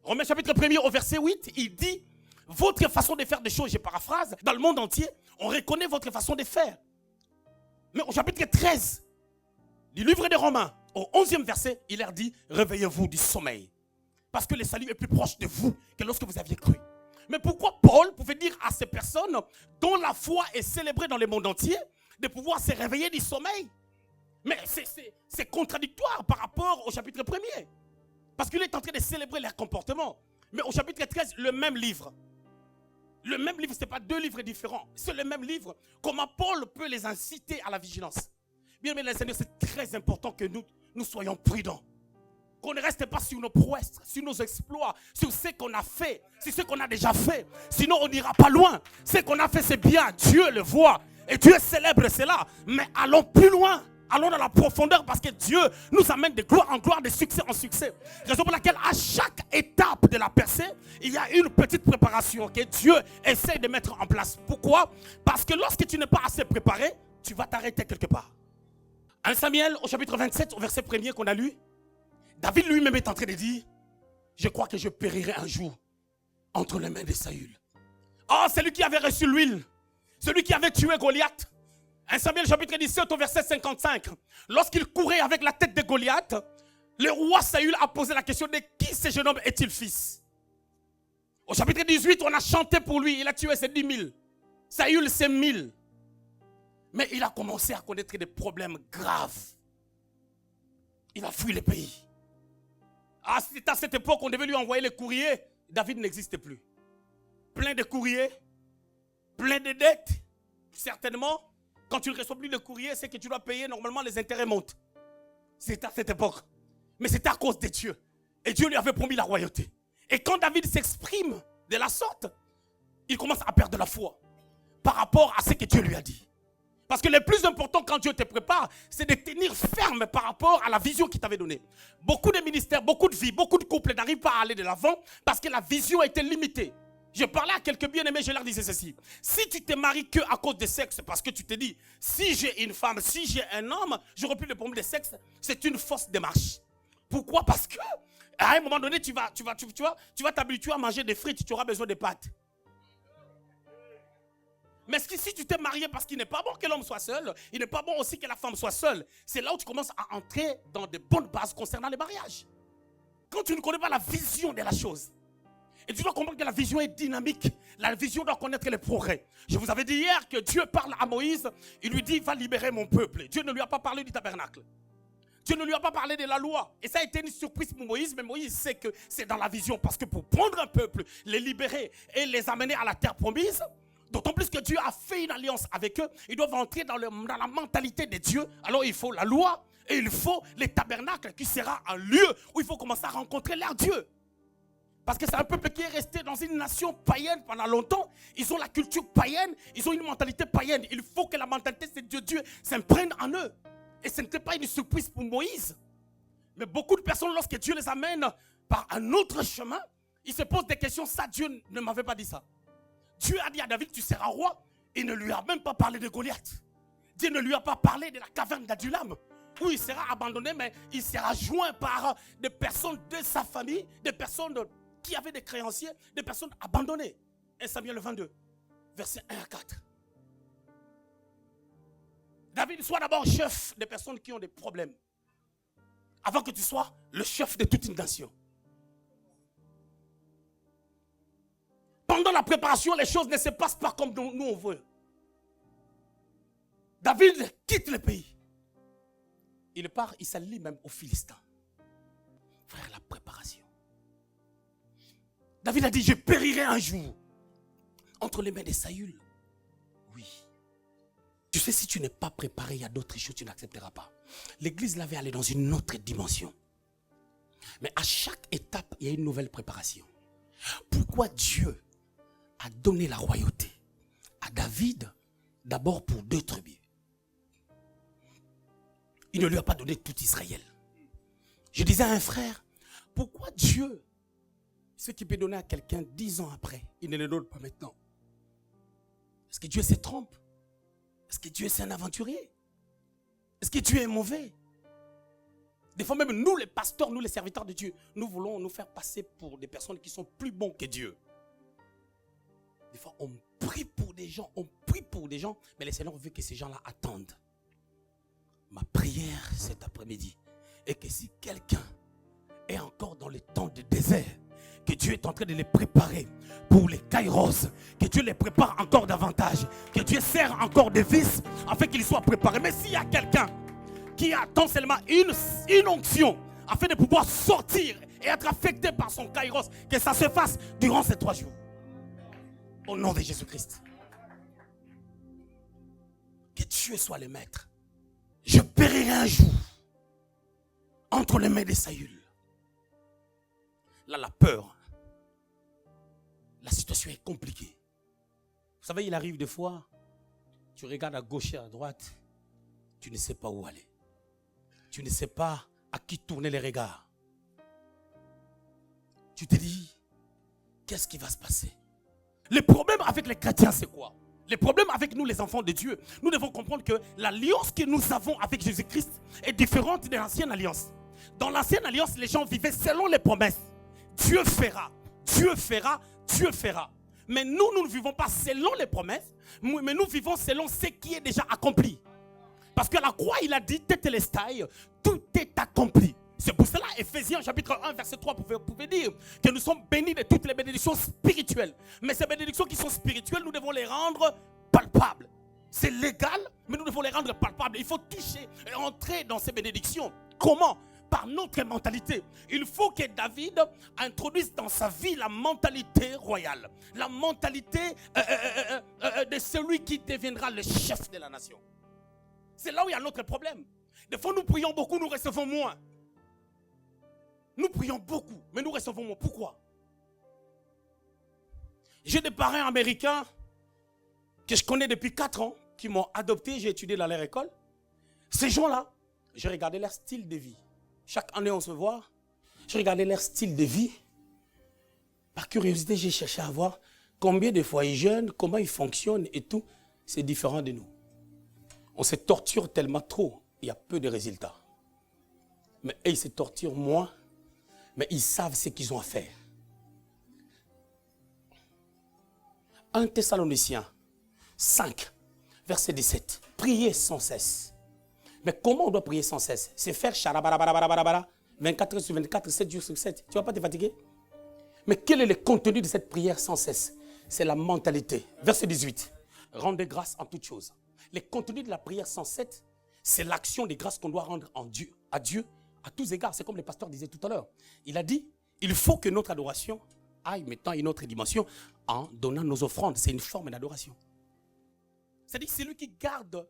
Romains chapitre 1er au verset 8, il dit, votre façon de faire des choses, je paraphrase, dans le monde entier, on reconnaît votre façon de faire. Mais au chapitre 13 du livre des Romains, au 11e verset, il leur dit, réveillez-vous du sommeil. Parce que le salut est plus proche de vous que lorsque vous aviez cru. Mais pourquoi Paul pouvait dire à ces personnes dont la foi est célébrée dans le monde entier de pouvoir se réveiller du sommeil? Mais c'est contradictoire par rapport au chapitre 1er. Parce qu'il est en train de célébrer leur comportement. Mais au chapitre 13, le même livre. Le même livre, ce n'est pas 2 livres différents. C'est le même livre. Comment Paul peut les inciter à la vigilance? Bien aimés les Seigneurs, c'est très important que nous soyons prudents. Qu'on ne reste pas sur nos prouesses, sur nos exploits, sur ce qu'on a fait, sur ce qu'on a déjà fait. Sinon, on n'ira pas loin. Ce qu'on a fait, c'est bien. Dieu le voit. Et Dieu célèbre cela. Mais allons plus loin. Allons dans la profondeur parce que Dieu nous amène de gloire en gloire, de succès en succès. Raison pour laquelle à chaque étape de la percée, il y a une petite préparation que Dieu essaie de mettre en place. Pourquoi? Parce que lorsque tu n'es pas assez préparé, tu vas t'arrêter quelque part. 1 Samuel au chapitre 27, au verset 1er qu'on a lu, David lui-même est en train de dire, je crois que je périrai un jour entre les mains de Saül. Oh, celui qui avait reçu l'huile, celui qui avait tué Goliath. 1 Samuel chapitre 17 au verset 55. Lorsqu'il courait avec la tête de Goliath, le roi Saül a posé la question de qui ce jeune homme est-il fils? Au chapitre 18, on a chanté pour lui, il a tué ses 10 000. Saül ses 1000. Mais il a commencé à connaître des problèmes graves. Il a fui le pays. Ah, c'est à cette époque qu'on devait lui envoyer les courriers. David n'existait plus. Plein de courriers, plein de dettes. Certainement, quand tu ne reçois plus de courrier, c'est que tu dois payer, normalement les intérêts montent. C'est à cette époque. Mais c'était à cause de Dieu. Et Dieu lui avait promis la royauté. Et quand David s'exprime de la sorte, il commence à perdre la foi par rapport à ce que Dieu lui a dit. Parce que le plus important quand Dieu te prépare, c'est de tenir ferme par rapport à la vision qu'il t'avait donnée. Beaucoup de ministères, beaucoup de vies, beaucoup de couples n'arrivent pas à aller de l'avant parce que la vision a été limitée. Je parlais à quelques bien-aimés, je leur disais ceci. Si tu te maries que à cause de sexe, parce que tu te dis, si j'ai une femme, si j'ai un homme, j'aurai plus de problème de sexe, c'est une fausse démarche. Pourquoi? Parce que à un moment donné, tu vas t'habituer à manger des frites, tu auras besoin de pâtes. Mais si tu t'es marié parce qu'il n'est pas bon que l'homme soit seul, il n'est pas bon aussi que la femme soit seule, c'est là où tu commences à entrer dans de bonnes bases concernant les mariages. Quand tu ne connais pas la vision de la chose, et tu dois comprendre que la vision est dynamique, la vision doit connaître les progrès. Je vous avais dit hier que Dieu parle à Moïse, il lui dit, va libérer mon peuple. Dieu ne lui a pas parlé du tabernacle. Dieu ne lui a pas parlé de la loi. Et ça a été une surprise pour Moïse, mais Moïse sait que c'est dans la vision. Parce que pour prendre un peuple, les libérer et les amener à la terre promise, d'autant plus que Dieu a fait une alliance avec eux, ils doivent entrer dans la mentalité de Dieu. Alors il faut la loi et il faut les tabernacles qui sera un lieu où il faut commencer à rencontrer leur Dieu. Parce que c'est un peuple qui est resté dans une nation païenne pendant longtemps. Ils ont la culture païenne, ils ont une mentalité païenne. Il faut que la mentalité de Dieu s'imprègne en eux. Et ce n'était pas une surprise pour Moïse. Mais beaucoup de personnes, lorsque Dieu les amène par un autre chemin, ils se posent des questions. Ça, Dieu ne m'avait pas dit ça. Dieu a dit à David, tu seras roi. Il ne lui a même pas parlé de Goliath. Dieu ne lui a pas parlé de la caverne d'Adulam, où il sera abandonné, mais il sera joint par des personnes de sa famille, des personnes qui avaient des créanciers, des personnes abandonnées. 1 Samuel 22, versets 1 à 4. David, sois d'abord chef des personnes qui ont des problèmes, avant que tu sois le chef de toute une nation. Pendant la préparation, les choses ne se passent pas comme nous on veut. David quitte le pays. Il part, il s'allie même aux Philistins. Frère, la préparation. David a dit, je périrai un jour entre les mains de Saül. Oui. Tu sais, si tu n'es pas préparé, il y a d'autres choses que tu n'accepteras pas. L'église l'avait allé dans une autre dimension. Mais à chaque étape, il y a une nouvelle préparation. Pourquoi Dieu a donné la royauté à David, d'abord pour 2 tribus. Il ne lui a pas donné tout Israël. Je disais à un frère, pourquoi Dieu, ce qu'il peut donner à quelqu'un 10 ans après, il ne le donne pas maintenant? Est-ce que Dieu se trompe? Est-ce que Dieu est un aventurier? Est-ce que Dieu est mauvais? Des fois même nous les pasteurs, nous les serviteurs de Dieu, nous voulons nous faire passer pour des personnes qui sont plus bons que Dieu. Des fois on prie pour des gens, mais le Seigneur veut que ces gens-là attendent. Ma prière cet après-midi est que si quelqu'un est encore dans le temps de désert, que Dieu est en train de les préparer pour les kairos, que Dieu les prépare encore davantage, que Dieu serre encore des vis afin qu'ils soient préparés. Mais s'il y a quelqu'un qui attend seulement une onction afin de pouvoir sortir et être affecté par son kairos, que ça se fasse durant ces 3 jours. Au nom de Jésus-Christ. Que Dieu soit le maître. Je périrai un jour entre les mains de Saül. Là, la peur. La situation est compliquée. Vous savez, il arrive des fois, tu regardes à gauche et à droite, tu ne sais pas où aller. Tu ne sais pas à qui tourner les regards. Tu te dis, qu'est-ce qui va se passer? Le problème avec les chrétiens, c'est quoi? Le problème avec nous, les enfants de Dieu, nous devons comprendre que l'alliance que nous avons avec Jésus-Christ est différente de l'ancienne alliance. Dans l'ancienne alliance, les gens vivaient selon les promesses. Dieu fera, Dieu fera, Dieu fera. Mais nous ne vivons pas selon les promesses, mais nous vivons selon ce qui est déjà accompli. Parce que la croix, il a dit, tétélestai, tout est accompli. C'est pour cela, Ephésiens chapitre 1, verset 3, vous pouvez dire que nous sommes bénis de toutes les bénédictions spirituelles. Mais ces bénédictions qui sont spirituelles, nous devons les rendre palpables. C'est légal, mais nous devons les rendre palpables. Il faut toucher et entrer dans ces bénédictions. Comment? Par notre mentalité. Il faut que David introduise dans sa vie la mentalité royale. La mentalité de celui qui deviendra le chef de la nation. C'est là où il y a notre problème. Des fois, nous prions beaucoup, nous recevons moins. Nous prions beaucoup, mais nous recevons moins. Pourquoi? J'ai des parents américains que je connais depuis 4 ans, qui m'ont adopté, j'ai étudié dans leur école. Ces gens-là, j'ai regardé leur style de vie. Chaque année, on se voit. J'ai regardé leur style de vie. Par curiosité, j'ai cherché à voir combien de fois ils jeûnent, comment ils fonctionnent et tout. C'est différent de nous. On se torture tellement trop, il y a peu de résultats. Mais eux, ils se torturent moins, mais ils savent ce qu'ils ont à faire. 1 Thessaloniciens 5, verset 17. Priez sans cesse. Mais comment on doit prier sans cesse? C'est faire charabarabarabara, 24 heures sur 24, 7 jours sur 7. Tu ne vas pas te fatiguer? Mais quel est le contenu de cette prière sans cesse? C'est la mentalité. Verset 18. Rendez grâce en toutes choses. Le contenu de la prière sans cesse, c'est l'action des grâces qu'on doit rendre à Dieu à tous égards. C'est comme le pasteur disait tout à l'heure. Il a dit, il faut que notre adoration aille maintenant à une autre dimension en donnant nos offrandes. C'est une forme d'adoration. C'est-à-dire que c'est lui qui garde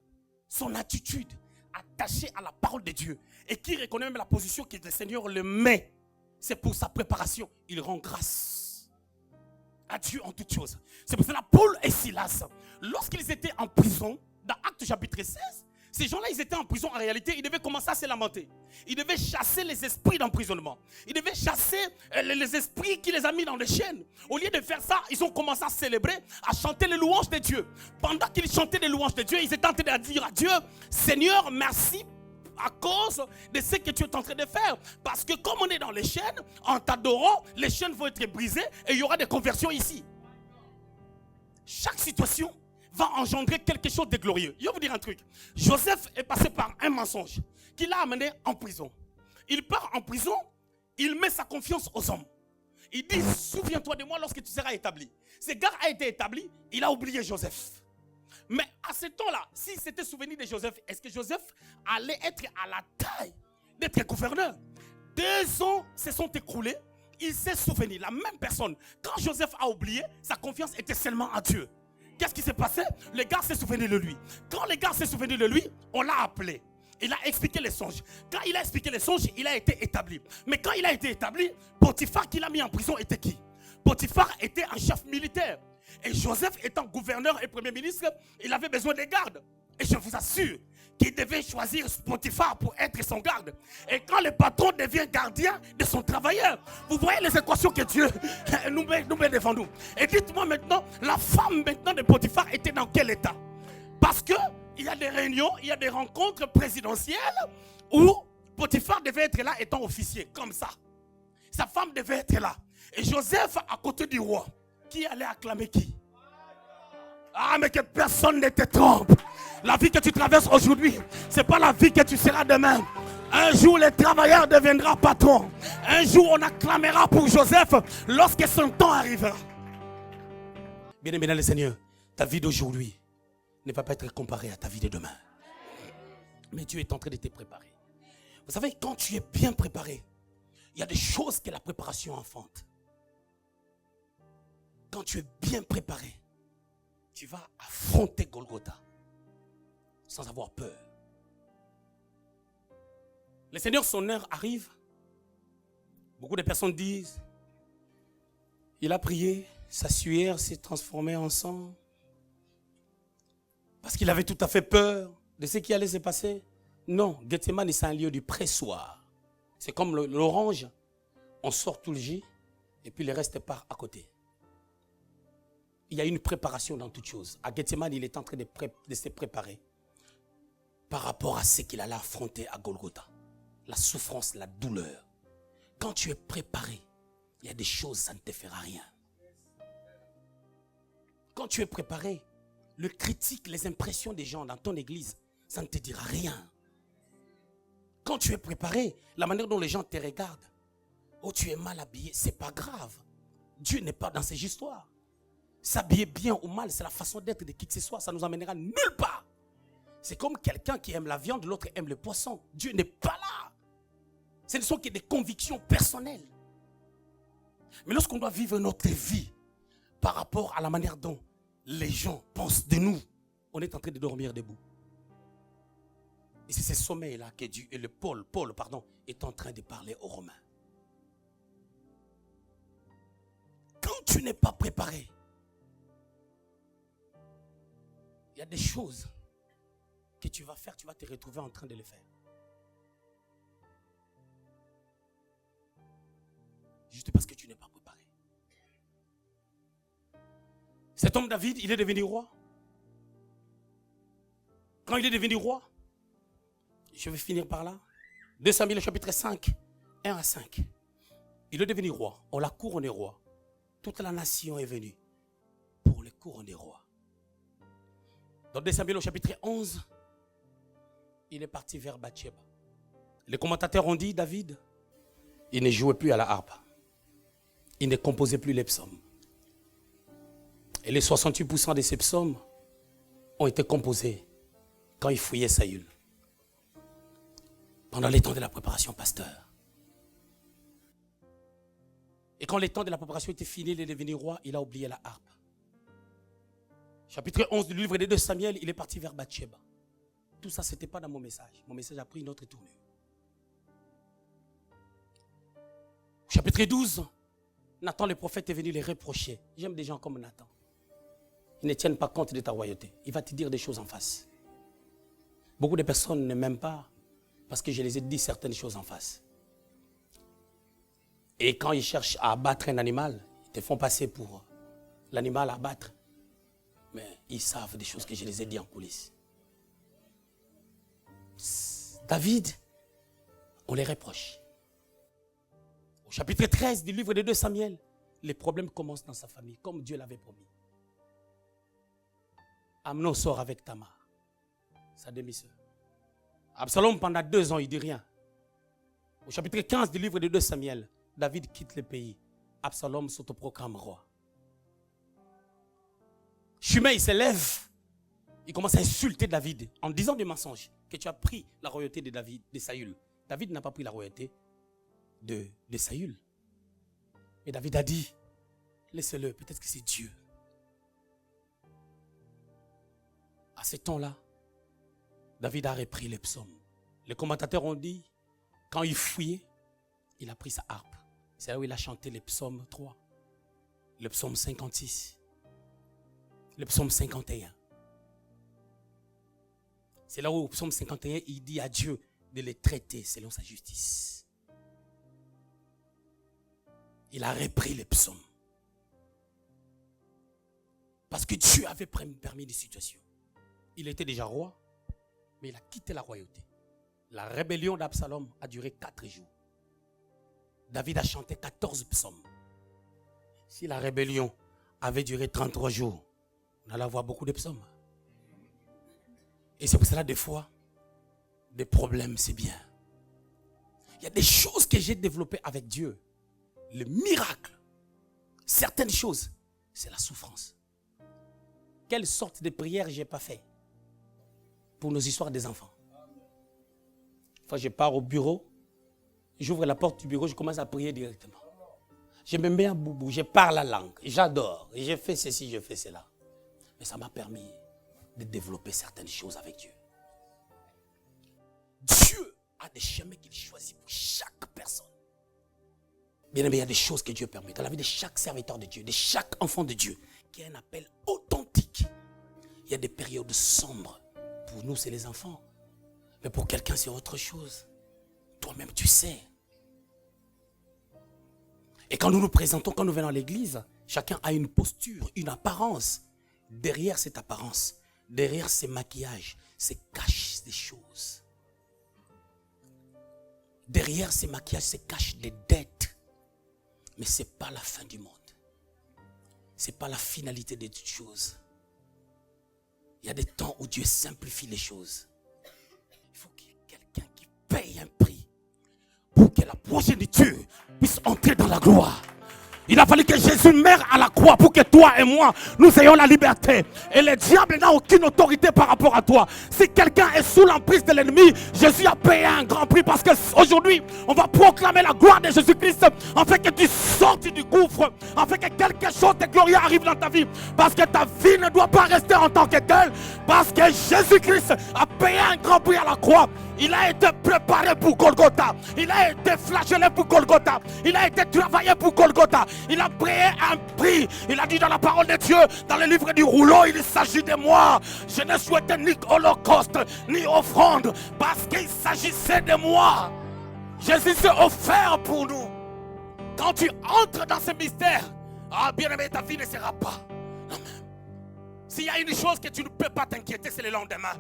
son attitude attachée à la parole de Dieu et qui reconnaît même la position que le Seigneur le met. C'est pour sa préparation. Il rend grâce à Dieu en toutes choses. C'est pour cela Paul et Silas, lorsqu'ils étaient en prison, dans Actes chapitre 16, ces gens-là, ils étaient en prison. En réalité, ils devaient commencer à se lamenter. Ils devaient chasser les esprits d'emprisonnement. Ils devaient chasser les esprits qui les ont mis dans les chaînes. Au lieu de faire ça, ils ont commencé à célébrer, à chanter les louanges de Dieu. Pendant qu'ils chantaient les louanges de Dieu, ils étaient en train de dire à Dieu, Seigneur, merci à cause de ce que tu es en train de faire. Parce que comme on est dans les chaînes, en t'adorant, les chaînes vont être brisées et il y aura des conversions ici. Chaque situation va engendrer quelque chose de glorieux. Je vais vous dire un truc. Joseph est passé par un mensonge qui l'a amené en prison. Il part en prison, il met sa confiance aux hommes. Il dit, souviens-toi de moi lorsque tu seras établi. Ce gars a été établi, il a oublié Joseph. Mais à ce temps-là, s'il s'était souvenu de Joseph, est-ce que Joseph allait être à la taille d'être gouverneur? 2 ans se sont écoulés, il s'est souvenu, la même personne. Quand Joseph a oublié, sa confiance était seulement à Dieu. Qu'est-ce qui s'est passé? Le gars s'est souvenu de lui. Quand le gars s'est souvenu de lui, on l'a appelé. Il a expliqué les songes. Quand il a expliqué les songes, il a été établi. Mais quand il a été établi, Potiphar qui l'a mis en prison était qui? Potiphar était un chef militaire. Et Joseph étant gouverneur et premier ministre, il avait besoin des gardes. Et je vous assure qu'il devait choisir Potiphar pour être son garde. Et quand le patron devient gardien de son travailleur, vous voyez les équations que Dieu nous met devant nous. Et dites-moi maintenant, la femme maintenant de Potiphar était dans quel état? Parce qu'il y a des réunions, il y a des rencontres présidentielles où Potiphar devait être là étant officier, comme ça. Sa femme devait être là. Et Joseph à côté du roi, qui allait acclamer qui? Ah, mais que personne ne te trompe. La vie que tu traverses aujourd'hui, ce n'est pas la vie que tu seras demain. Un jour, le travailleur deviendra patron. Un jour, on acclamera pour Joseph lorsque son temps arrivera. Bien-aimé dans le Seigneur, ta vie d'aujourd'hui ne va pas être comparée à ta vie de demain. Mais Dieu est en train de te préparer. Vous savez, quand tu es bien préparé, il y a des choses que la préparation enfante. Quand tu es bien préparé, tu vas affronter Golgotha sans avoir peur. Le Seigneur, son heure arrive. Beaucoup de personnes disent, il a prié, sa sueur s'est transformée en sang. Parce qu'il avait tout à fait peur de ce qui allait se passer. Non, Gethsemane, c'est un lieu du pressoir. C'est comme l'orange. On sort tout le jus et puis le reste part à côté. Il y a une préparation dans toute chose. À Gethsemane, il est en train de se préparer par rapport à ce qu'il allait affronter à Golgotha. La souffrance, la douleur. Quand tu es préparé, il y a des choses, ça ne te fera rien. Quand tu es préparé, le critique, les impressions des gens dans ton église, ça ne te dira rien. Quand tu es préparé, la manière dont les gens te regardent, oh tu es mal habillé, c'est pas grave. Dieu n'est pas dans ces histoires. S'habiller bien ou mal, c'est la façon d'être de qui que ce soit, ça nous emmènera nulle part. C'est comme quelqu'un qui aime la viande, l'autre aime le poisson. Dieu n'est pas là. Ce ne sont que des convictions personnelles. Mais lorsqu'on doit vivre notre vie par rapport à la manière dont les gens pensent de nous, on est en train de dormir debout. Et c'est ce sommeil-là que Dieu et Paul est en train de parler aux Romains. Quand tu n'es pas préparé, Il y a des choses que tu vas faire, tu vas te retrouver en train de les faire. Juste parce que tu n'es pas préparé. Cet homme David, il est devenu roi. Quand il est devenu roi, je vais finir par là. 2 Samuel chapitre 5, 1 à 5. Il est devenu roi. On l'a couronné roi. Toute la nation est venue pour le couronner roi. Dans 2 Samuel au chapitre 11, il est parti vers Bathsheba. Les commentateurs ont dit, David, il ne jouait plus à la harpe. Il ne composait plus les psaumes. Et les 68% de ces psaumes ont été composés quand il fouillait Saül. Pendant les temps de la préparation, pasteur. Et quand les temps de la préparation étaient finis, il est devenu roi, il a oublié la harpe. Chapitre 11 du livre des 2 Samuel, il est parti vers Bathsheba. Tout ça, ce n'était pas dans mon message. Mon message a pris une autre tournure. Chapitre 12, Nathan le prophète est venu les reprocher. J'aime des gens comme Nathan. Ils ne tiennent pas compte de ta royauté. Il va te dire des choses en face. Beaucoup de personnes ne m'aiment pas parce que je les ai dit certaines choses en face. Et quand ils cherchent à abattre un animal, ils te font passer pour l'animal à abattre. Mais ils savent des choses que je les ai dit en coulisses. David, on les reproche. Au chapitre 13 du livre des 2 Samuel, les problèmes commencent dans sa famille, comme Dieu l'avait promis. Amnon sort avec Tamar, sa demi-sœur. Absalom, pendant 2 ans, il ne dit rien. Au chapitre 15 du livre des 2 Samuel, David quitte le pays. Absalom s'autoproclame roi. Shimei s'élève. Il commence à insulter David en disant des mensonges. Que tu as pris la royauté de David, de Saül. David n'a pas pris la royauté de Saül. Et David a dit, laissez-le, peut-être que c'est Dieu. À ce temps-là, David a repris les psaumes. Les commentateurs ont dit, quand il fouillait, il a pris sa harpe. C'est là où il a chanté les psaumes 3, le psaume 56, le psaume 51. C'est là où au psaume 51, il dit à Dieu de les traiter selon sa justice. Il a repris les psaumes. Parce que Dieu avait permis des situations. Il était déjà roi, mais il a quitté la royauté. La rébellion d'Absalom a duré 4 jours. David a chanté 14 psaumes. Si la rébellion avait duré 33 jours, on allait avoir beaucoup de psaumes. Et c'est pour cela, des fois, des problèmes, c'est bien. Il y a des choses que j'ai développées avec Dieu. Le miracle. Certaines choses, c'est la souffrance. Quelle sorte de prière je n'ai pas fait pour nos histoires des enfants. Une fois, je pars au bureau, j'ouvre la porte du bureau, je commence à prier directement. Je me mets à boubou, je parle la langue, j'adore, je fais ceci, je fais cela. Mais ça m'a permis de développer certaines choses avec Dieu. Dieu a des chemins qu'il choisit pour chaque personne. Bien aimé, il y a des choses que Dieu permet. Dans la vie de chaque serviteur de Dieu, de chaque enfant de Dieu, qui a un appel authentique. Il y a des périodes sombres. Pour nous, c'est les enfants. Mais pour quelqu'un, c'est autre chose. Toi-même, tu sais. Et quand nous nous présentons, quand nous venons à l'église, chacun a une posture, une apparence. Derrière cette apparence, derrière ces maquillages, se cachent des choses. Derrière ces maquillages se cachent des dettes. Mais ce n'est pas la fin du monde. Ce n'est pas la finalité des choses. Il y a des temps où Dieu simplifie les choses. Il faut qu'il y ait quelqu'un qui paye un prix pour que la progéniture puisse entrer dans la gloire. Il a fallu que Jésus meure à la croix pour que toi et moi, nous ayons la liberté. Et le diable n'a aucune autorité par rapport à toi. Si quelqu'un est sous l'emprise de l'ennemi, Jésus a payé un grand prix parce qu'aujourd'hui, on va proclamer la gloire de Jésus-Christ afin que tu sortes du gouffre, afin que quelque chose de glorieux arrive dans ta vie. Parce que ta vie ne doit pas rester en tant que telle. Parce que Jésus-Christ a payé un grand prix à la croix. Il a été préparé pour Golgotha. Il a été flagellé pour Golgotha. Il a été travaillé pour Golgotha. Il a payé un prix. Il a dit dans la parole de Dieu, dans le livre du rouleau, il s'agit de moi. Je ne souhaitais ni holocauste, ni offrande, parce qu'il s'agissait de moi. Jésus s'est offert pour nous. Quand tu entres dans ce mystère, bien-aimé, ta vie ne sera pas. Amen. S'il y a une chose que tu ne peux pas t'inquiéter, c'est le lendemain.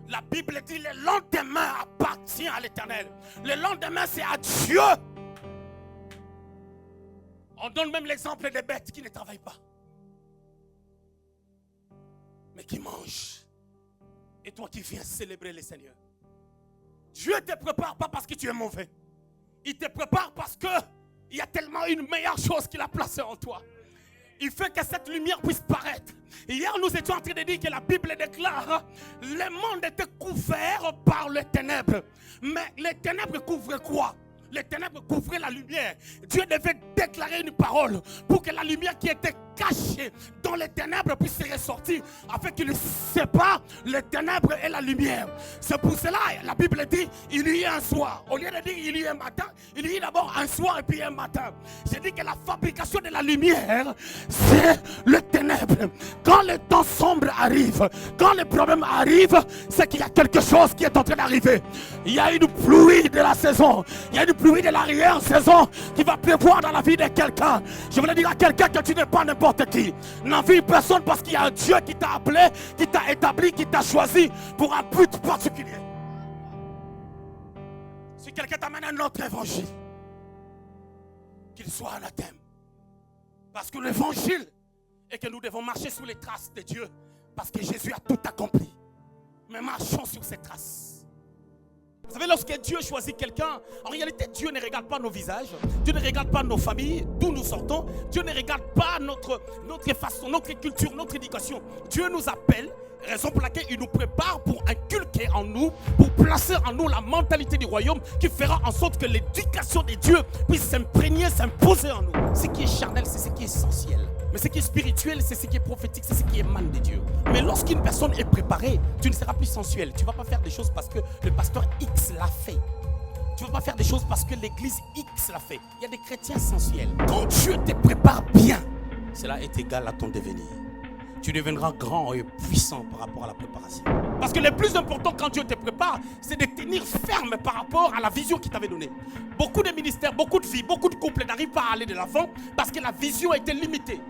La Bible dit le lendemain appartient à l'Éternel. Le lendemain, c'est à Dieu. On donne même l'exemple des bêtes qui ne travaillent pas, mais qui mangent. Et toi qui viens célébrer le Seigneur. Dieu ne te prépare pas parce que tu es mauvais. Il te prépare parce qu'il y a tellement une meilleure chose qu'il a placée en toi. Il fait que cette lumière puisse paraître. Hier, nous étions en train de dire que la Bible déclare le monde était couvert par les ténèbres. Mais les ténèbres couvrent quoi? Les ténèbres couvraient la lumière. Dieu devait déclarer une parole pour que la lumière qui était cachée dans les ténèbres puisse se ressortir, afin qu'il sépare les ténèbres et la lumière. C'est pour cela la Bible dit il y a un soir. Au lieu de dire il y a un matin, il y a d'abord un soir et puis un matin. J'ai dit que la fabrication de la lumière, c'est le ténèbre. Quand le temps sombre arrive, quand les problèmes arrivent, c'est qu'il y a quelque chose qui est en train d'arriver. Il y a une pluie de la saison. Il y a une pluie de l'arrière-saison qui va pleuvoir dans la vie de quelqu'un. Je voulais dire à quelqu'un que tu n'es pas n'importe qui. N'envie personne parce qu'il y a un Dieu qui t'a appelé, qui t'a établi, qui t'a choisi pour un but particulier. Si quelqu'un t'amène un autre évangile, qu'il soit anathème. Parce que l'évangile est que nous devons marcher sous les traces de Dieu. Parce que Jésus a tout accompli. Mais marchons sur ces traces. Vous savez, lorsque Dieu choisit quelqu'un, en réalité, Dieu ne regarde pas nos visages. Dieu ne regarde pas nos familles, d'où nous sortons. Dieu ne regarde pas notre façon, notre culture, notre éducation. Dieu nous appelle, raison pour laquelle il nous prépare pour inculquer en nous, pour placer en nous la mentalité du royaume qui fera en sorte que l'éducation de Dieu puisse s'imprégner, s'imposer en nous. Ce qui est charnel, c'est ce qui est essentiel. Mais ce qui est spirituel, c'est ce qui est prophétique, c'est ce qui émane de Dieu. Mais lorsqu'une personne est préparée, tu ne seras plus sensuel. Tu ne vas pas faire des choses parce que le pasteur X l'a fait. Tu ne vas pas faire des choses parce que l'église X l'a fait. Il y a des chrétiens sensuels. Quand Dieu te prépare bien, cela est égal à ton devenir. Tu deviendras grand et puissant par rapport à la préparation. Parce que le plus important quand Dieu te prépare, c'est de tenir ferme par rapport à la vision qu'il t'avait donnée. Beaucoup de ministères, beaucoup de vies, beaucoup de couples n'arrivent pas à aller de l'avant parce que la vision a été limitée.